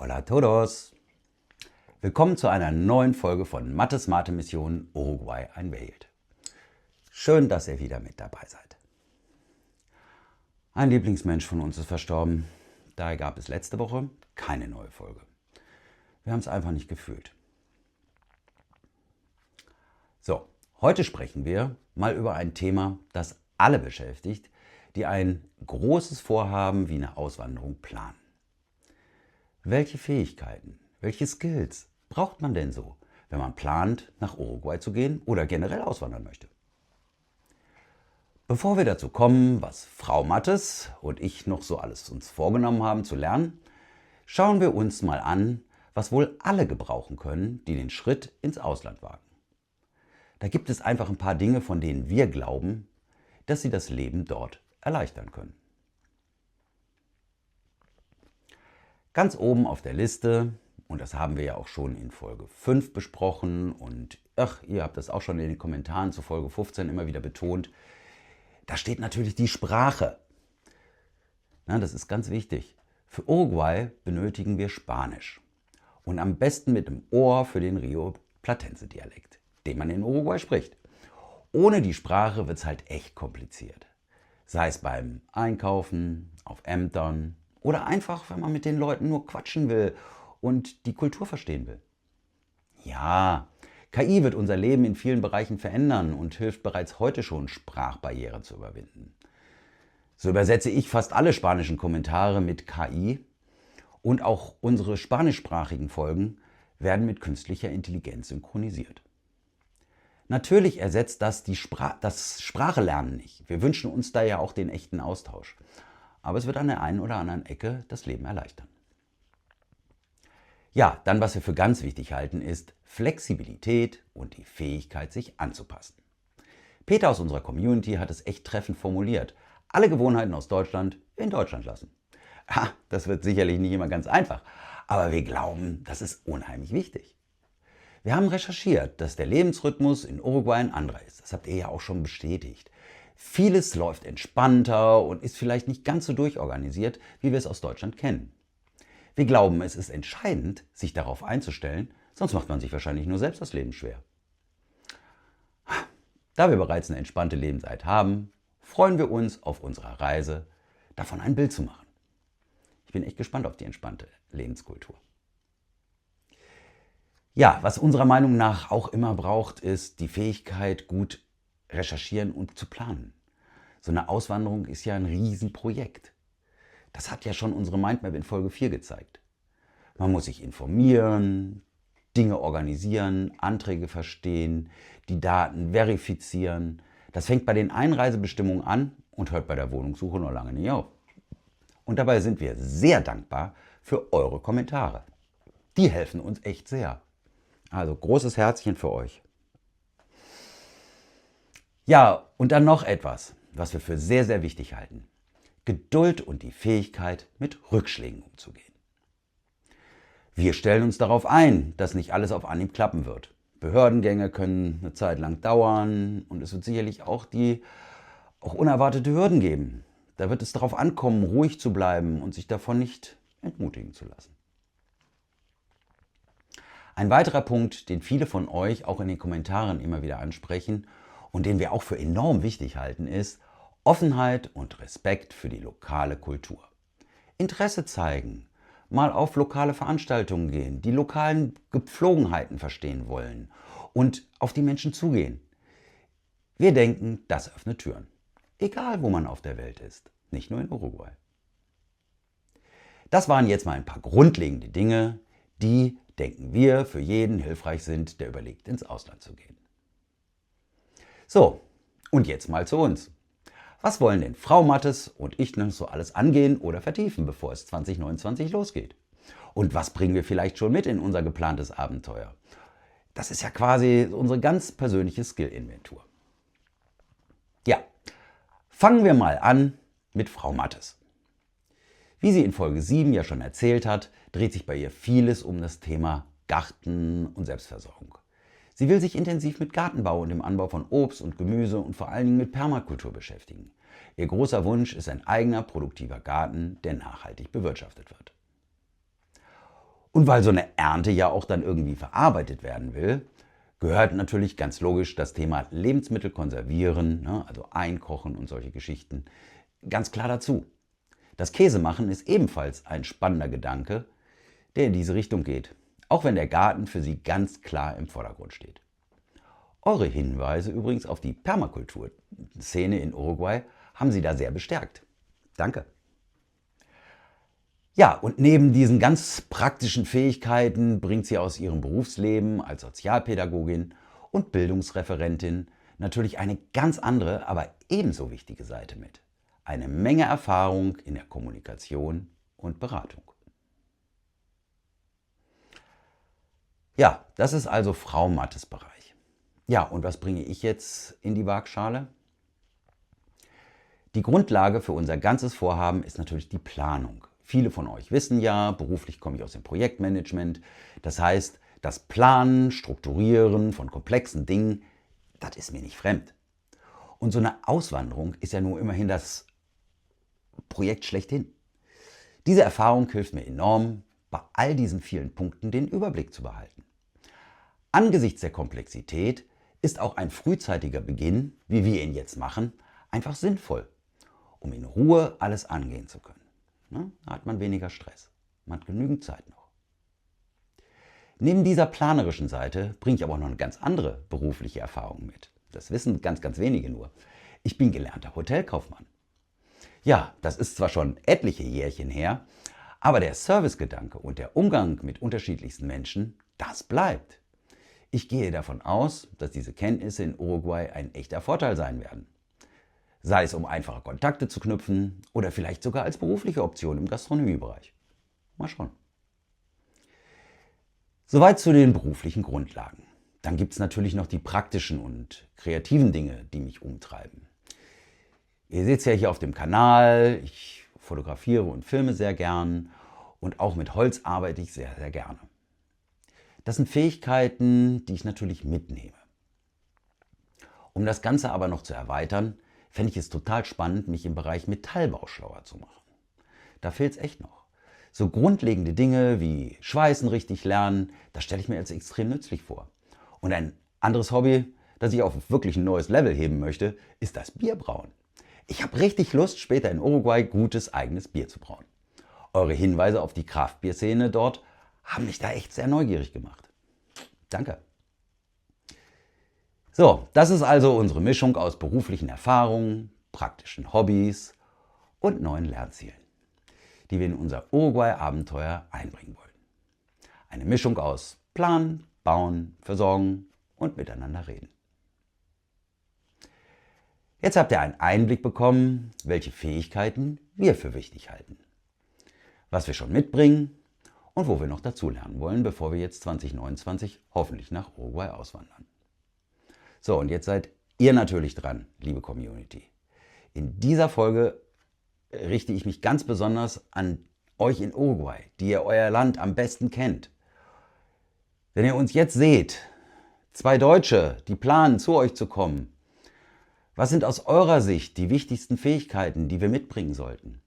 Hola a todos! Willkommen zu einer neuen Folge von Mattes Mate Mission Uruguay einwählt. Schön, dass ihr wieder mit dabei seid. Ein Lieblingsmensch von uns ist verstorben. Daher gab es letzte Woche keine neue Folge. Wir haben es einfach nicht gefühlt. So, heute sprechen wir mal über ein Thema, das alle beschäftigt, die ein großes Vorhaben wie eine Auswanderung planen. Welche Fähigkeiten, welche Skills braucht man denn so, wenn man plant, nach Uruguay zu gehen oder generell auswandern möchte? Bevor wir dazu kommen, was Frau Mattes und ich noch so alles uns vorgenommen haben zu lernen, schauen wir uns mal an, was wohl alle gebrauchen können, die den Schritt ins Ausland wagen. Da gibt es einfach ein paar Dinge, von denen wir glauben, dass sie das Leben dort erleichtern können. Ganz oben auf der Liste, und das haben wir ja auch schon in Folge 5 besprochen und ihr habt das auch schon in den Kommentaren zu Folge 15 immer wieder betont, da steht natürlich die Sprache. Na, das ist ganz wichtig. Für Uruguay benötigen wir Spanisch und am besten mit dem Ohr für den Rio Platense Dialekt, den man in Uruguay spricht. Ohne die Sprache wird es halt echt kompliziert. Sei es beim Einkaufen, auf Ämtern oder einfach, wenn man mit den Leuten nur quatschen will und die Kultur verstehen will. Ja, KI wird unser Leben in vielen Bereichen verändern und hilft bereits heute schon, Sprachbarrieren zu überwinden. So übersetze ich fast alle spanischen Kommentare mit KI und auch unsere spanischsprachigen Folgen werden mit künstlicher Intelligenz synchronisiert. Natürlich ersetzt das das Sprachelernen nicht. Wir wünschen uns da ja auch den echten Austausch. Aber es wird an der einen oder anderen Ecke das Leben erleichtern. Ja, dann was wir für ganz wichtig halten, ist Flexibilität und die Fähigkeit, sich anzupassen. Peter aus unserer Community hat es echt treffend formuliert. Alle Gewohnheiten aus Deutschland in Deutschland lassen. Das wird sicherlich nicht immer ganz einfach, aber wir glauben, das ist unheimlich wichtig. Wir haben recherchiert, dass der Lebensrhythmus in Uruguay ein anderer ist. Das habt ihr ja auch schon bestätigt. Vieles läuft entspannter und ist vielleicht nicht ganz so durchorganisiert, wie wir es aus Deutschland kennen. Wir glauben, es ist entscheidend, sich darauf einzustellen, sonst macht man sich wahrscheinlich nur selbst das Leben schwer. Da wir bereits eine entspannte Lebenszeit haben, freuen wir uns auf unserer Reise, davon ein Bild zu machen. Ich bin echt gespannt auf die entspannte Lebenskultur. Ja, was unserer Meinung nach auch immer braucht, ist die Fähigkeit, gut recherchieren und zu planen. So eine Auswanderung ist ja ein Riesenprojekt. Das hat ja schon unsere Mindmap in Folge 4 gezeigt. Man muss sich informieren, Dinge organisieren, Anträge verstehen, die Daten verifizieren. Das fängt bei den Einreisebestimmungen an und hört bei der Wohnungssuche noch lange nicht auf. Und dabei sind wir sehr dankbar für eure Kommentare. Die helfen uns echt sehr. Also großes Herzchen für euch. Ja, und dann noch etwas, was wir für sehr, sehr wichtig halten. Geduld und die Fähigkeit, mit Rückschlägen umzugehen. Wir stellen uns darauf ein, dass nicht alles auf Anhieb klappen wird. Behördengänge können eine Zeit lang dauern und es wird sicherlich auch unerwartete Hürden geben. Da wird es darauf ankommen, ruhig zu bleiben und sich davon nicht entmutigen zu lassen. Ein weiterer Punkt, den viele von euch auch in den Kommentaren immer wieder ansprechen und den wir auch für enorm wichtig halten, ist Offenheit und Respekt für die lokale Kultur. Interesse zeigen, mal auf lokale Veranstaltungen gehen, die lokalen Gepflogenheiten verstehen wollen und auf die Menschen zugehen. Wir denken, das öffnet Türen. Egal, wo man auf der Welt ist, nicht nur in Uruguay. Das waren jetzt mal ein paar grundlegende Dinge, die, denken wir, für jeden hilfreich sind, der überlegt, ins Ausland zu gehen. So, und jetzt mal zu uns. Was wollen denn Frau Mattes und ich noch so alles angehen oder vertiefen, bevor es 2029 losgeht? Und was bringen wir vielleicht schon mit in unser geplantes Abenteuer? Das ist ja quasi unsere ganz persönliche Skill-Inventur. Ja, fangen wir mal an mit Frau Mattes. Wie sie in Folge 7 ja schon erzählt hat, dreht sich bei ihr vieles um das Thema Garten und Selbstversorgung. Sie will sich intensiv mit Gartenbau und dem Anbau von Obst und Gemüse und vor allen Dingen mit Permakultur beschäftigen. Ihr großer Wunsch ist ein eigener, produktiver Garten, der nachhaltig bewirtschaftet wird. Und weil so eine Ernte ja auch dann irgendwie verarbeitet werden will, gehört natürlich ganz logisch das Thema Lebensmittel konservieren, ne, also einkochen und solche Geschichten, ganz klar dazu. Das Käsemachen ist ebenfalls ein spannender Gedanke, der in diese Richtung geht, auch wenn der Garten für Sie ganz klar im Vordergrund steht. Eure Hinweise übrigens auf die Permakultur-Szene in Uruguay haben Sie da sehr bestärkt. Danke. Ja, und neben diesen ganz praktischen Fähigkeiten bringt sie aus ihrem Berufsleben als Sozialpädagogin und Bildungsreferentin natürlich eine ganz andere, aber ebenso wichtige Seite mit. Eine Menge Erfahrung in der Kommunikation und Beratung. Ja, das ist also Frau Mattes Bereich. Ja, und was bringe ich jetzt in die Waagschale? Die Grundlage für unser ganzes Vorhaben ist natürlich die Planung. Viele von euch wissen ja, beruflich komme ich aus dem Projektmanagement. Das heißt, das Planen, Strukturieren von komplexen Dingen, das ist mir nicht fremd. Und so eine Auswanderung ist ja nur immerhin das Projekt schlechthin. Diese Erfahrung hilft mir enorm, bei all diesen vielen Punkten den Überblick zu behalten. Angesichts der Komplexität ist auch ein frühzeitiger Beginn, wie wir ihn jetzt machen, einfach sinnvoll, um in Ruhe alles angehen zu können. Da hat man weniger Stress, man hat genügend Zeit noch. Neben dieser planerischen Seite bringe ich aber auch noch eine ganz andere berufliche Erfahrung mit. Das wissen ganz wenige nur. Ich bin gelernter Hotelkaufmann. Ja, das ist zwar schon etliche Jährchen her, aber der Servicegedanke und der Umgang mit unterschiedlichsten Menschen, das bleibt. Ich gehe davon aus, dass diese Kenntnisse in Uruguay ein echter Vorteil sein werden. Sei es um einfache Kontakte zu knüpfen oder vielleicht sogar als berufliche Option im Gastronomiebereich. Mal schauen. Soweit zu den beruflichen Grundlagen. Dann gibt es natürlich noch die praktischen und kreativen Dinge, die mich umtreiben. Ihr seht es ja hier auf dem Kanal, ich fotografiere und filme sehr gern und auch mit Holz arbeite ich sehr gerne. Das sind Fähigkeiten, die ich natürlich mitnehme. Um das Ganze aber noch zu erweitern, fände ich es total spannend, mich im Bereich Metallbau schlauer zu machen. Da fehlt es echt noch. So grundlegende Dinge wie Schweißen richtig lernen, das stelle ich mir als extrem nützlich vor. Und ein anderes Hobby, das ich auf wirklich ein neues Level heben möchte, ist das Bierbrauen. Ich habe richtig Lust, später in Uruguay gutes eigenes Bier zu brauen. Eure Hinweise auf die Craft-Bier-Szene dort haben mich da echt sehr neugierig gemacht. Danke. So, das ist also unsere Mischung aus beruflichen Erfahrungen, praktischen Hobbys und neuen Lernzielen, die wir in unser Uruguay-Abenteuer einbringen wollen. Eine Mischung aus Planen, Bauen, Versorgen und miteinander reden. Jetzt habt ihr einen Einblick bekommen, welche Fähigkeiten wir für wichtig halten, was wir schon mitbringen und wo wir noch dazulernen wollen, bevor wir jetzt 2029 hoffentlich nach Uruguay auswandern. So, und jetzt seid ihr natürlich dran, liebe Community. In dieser Folge richte ich mich ganz besonders an euch in Uruguay, die ihr euer Land am besten kennt. Wenn ihr uns jetzt seht, zwei Deutsche, die planen, zu euch zu kommen, was sind aus eurer Sicht die wichtigsten Fähigkeiten, die wir mitbringen sollten?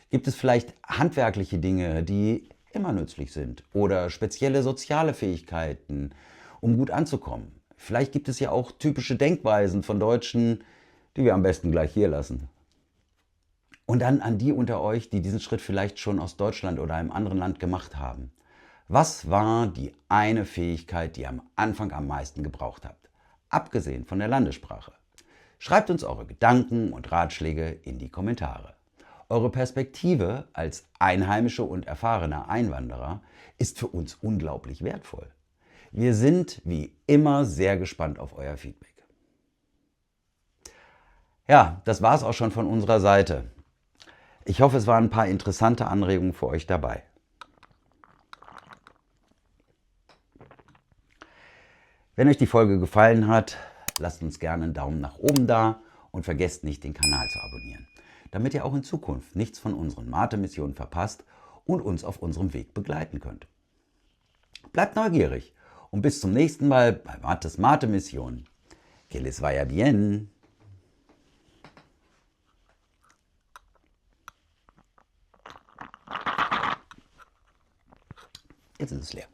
Gibt es vielleicht handwerkliche Dinge, die immer nützlich sind oder spezielle soziale Fähigkeiten, um gut anzukommen? Vielleicht gibt es ja auch typische Denkweisen von Deutschen, die wir am besten gleich hier lassen. Und dann an die unter euch, die diesen Schritt vielleicht schon aus Deutschland oder einem anderen Land gemacht haben. Was war die eine Fähigkeit, die ihr am Anfang am meisten gebraucht habt? Abgesehen von der Landessprache. Schreibt uns eure Gedanken und Ratschläge in die Kommentare. Eure Perspektive als einheimische und erfahrener Einwanderer ist für uns unglaublich wertvoll. Wir sind wie immer sehr gespannt auf euer Feedback. Ja, das war es auch schon von unserer Seite. Ich hoffe, es waren ein paar interessante Anregungen für euch dabei. Wenn euch die Folge gefallen hat, lasst uns gerne einen Daumen nach oben da und vergesst nicht, den Kanal zu abonnieren, damit ihr auch in Zukunft nichts von unseren Mate-Missionen verpasst und uns auf unserem Weg begleiten könnt. Bleibt neugierig und bis zum nächsten Mal bei Mates Mate-Mission. Que les vaya bien! Jetzt ist es leer.